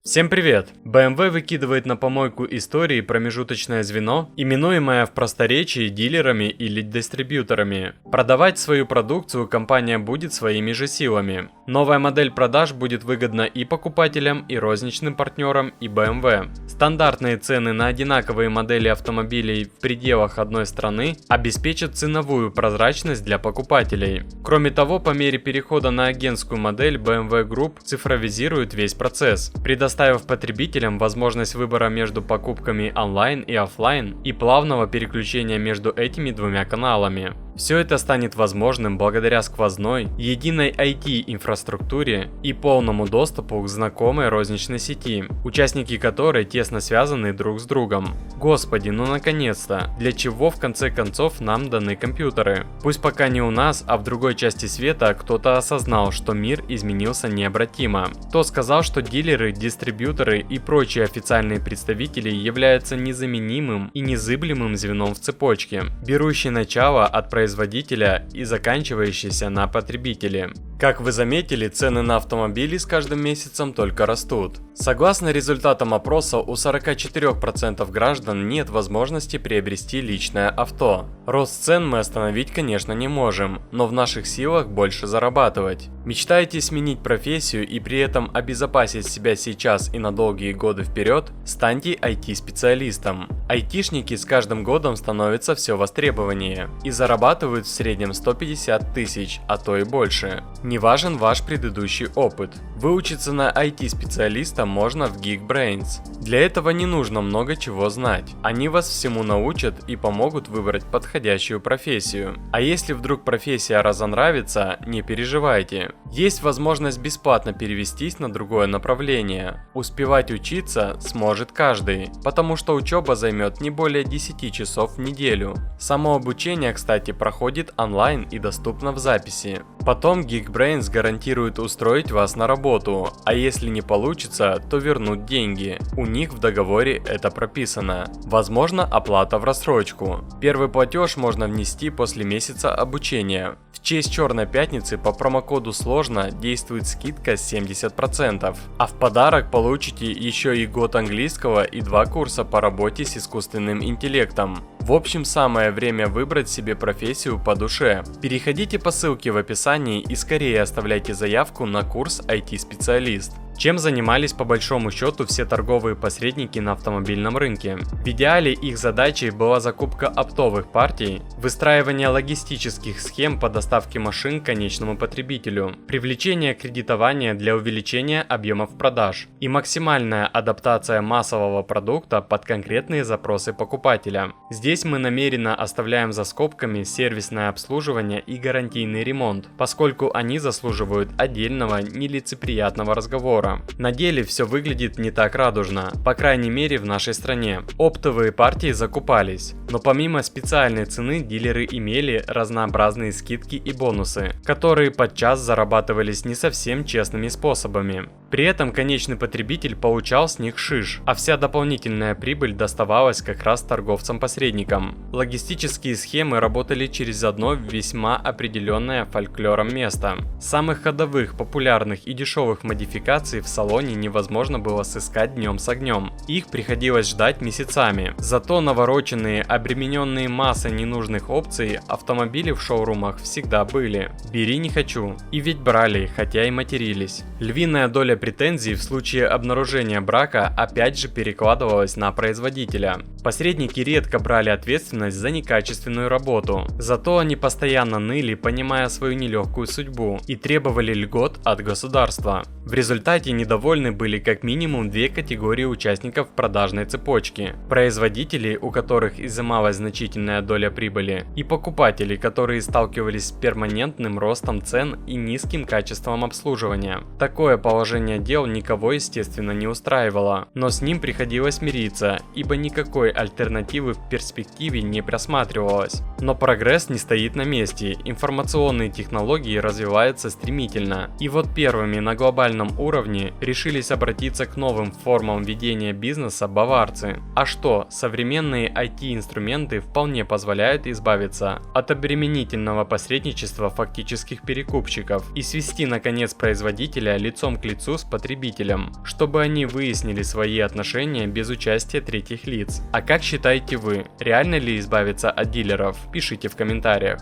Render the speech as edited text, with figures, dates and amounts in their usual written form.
Всем привет! BMW выкидывает на помойку истории промежуточное звено, именуемое в просторечии дилерами или дистрибьюторами. Продавать свою продукцию компания будет своими же силами. Новая модель продаж будет выгодна и покупателям, и розничным партнерам, и BMW. Стандартные цены на одинаковые модели автомобилей в пределах одной страны обеспечат ценовую прозрачность для покупателей. Кроме того, по мере перехода на агентскую модель BMW Group цифровизирует весь процесс, предоставив потребителям возможность выбора между покупками онлайн и офлайн и плавного переключения между этими двумя каналами. Все это станет возможным благодаря сквозной, единой IT-инфраструктуре и полному доступу к знакомой розничной сети, участники которой тесно связаны друг с другом. Господи, ну наконец-то! Для чего в конце концов нам даны компьютеры? Пусть пока не у нас, а в другой части света кто-то осознал, что мир изменился необратимо. Кто сказал, что дилеры, дистрибьюторы и прочие официальные представители являются незаменимым и незыблемым звеном в цепочке, берущей начало от производителя и заканчивающийся на потребителе. Как вы заметили, цены на автомобили с каждым месяцем только растут. Согласно результатам опроса, у 44% граждан нет возможности приобрести личное авто. Рост цен мы остановить, конечно, не можем, но в наших силах больше зарабатывать. Мечтаете сменить профессию и при этом обезопасить себя сейчас и на долгие годы вперед? Станьте IT-специалистом. Айтишники с каждым годом становятся все востребованнее и зарабатывают в среднем 150 тысяч, а то и больше. Не важен ваш предыдущий опыт. Выучиться на IT-специалиста можно в Geekbrains. Для этого не нужно много чего знать. Они вас всему научат и помогут выбрать подходящую профессию. А если вдруг профессия разонравится, не переживайте. Есть возможность бесплатно перевестись на другое направление. Успевать учиться сможет каждый, потому что учеба займет не более 10 часов в неделю. Само обучение, кстати, проходит онлайн и доступно в записи. Потом Geekbrains гарантирует устроить вас на работу, а если не получится, то вернуть деньги. У них в договоре это прописано. Возможно, оплата в рассрочку. Первый платеж можно внести после месяца обучения. В честь Черной пятницы по промокоду «Сложно» действует скидка 70%, а в подарок получите еще и год английского и 2 курса по работе с искусственным интеллектом. В общем, самое время выбрать себе профессию по душе. Переходите по ссылке в описании и скорее оставляйте заявку на курс IT-специалист. Чем занимались по большому счету все торговые посредники на автомобильном рынке? В идеале их задачей была закупка оптовых партий, выстраивание логистических схем по доставке машин к конечному потребителю, привлечение кредитования для увеличения объемов продаж и максимальная адаптация массового продукта под конкретные запросы покупателя. Здесь мы намеренно оставляем за скобками сервисное обслуживание и гарантийный ремонт, поскольку они заслуживают отдельного нелицеприятного разговора. На деле все выглядит не так радужно, по крайней мере в нашей стране. Оптовые партии закупались, но помимо специальной цены дилеры имели разнообразные скидки и бонусы, которые подчас зарабатывались не совсем честными способами. При этом конечный потребитель получал с них шиш, а вся дополнительная прибыль доставалась как раз торговцам-посредникам. Логистические схемы работали через одно весьма определенное фольклором место. Самых ходовых, популярных и дешевых модификаций в салоне невозможно было сыскать днем с огнем. Их приходилось ждать месяцами. Зато навороченные, обремененные массой ненужных опций автомобили в шоурумах всегда были. Бери не хочу. И ведь брали, хотя и матерились. Львиная доля претензий в случае обнаружения брака опять же перекладывалась на производителя. Посредники редко брали ответственность за некачественную работу. Зато они постоянно ныли, понимая свою нелегкую судьбу, и требовали льгот от государства. В результате недовольны были как минимум 2 категории участников продажной цепочки: производители, у которых изымалась значительная доля прибыли, и покупатели, которые сталкивались с перманентным ростом цен и низким качеством обслуживания. Такое положение дел никого, естественно, не устраивало, но с ним приходилось мириться, ибо никакой альтернативы в перспективе перспективе не просматривалось. Но прогресс не стоит на месте, информационные технологии развиваются стремительно. И вот первыми на глобальном уровне решились обратиться к новым формам ведения бизнеса баварцы. А что, современные IT-инструменты вполне позволяют избавиться от обременительного посредничества фактических перекупщиков и свести наконец производителя лицом к лицу с потребителем, чтобы они выяснили свои отношения без участия третьих лиц. А как считаете вы, реально ли избавиться от дилеров? Пишите в комментариях.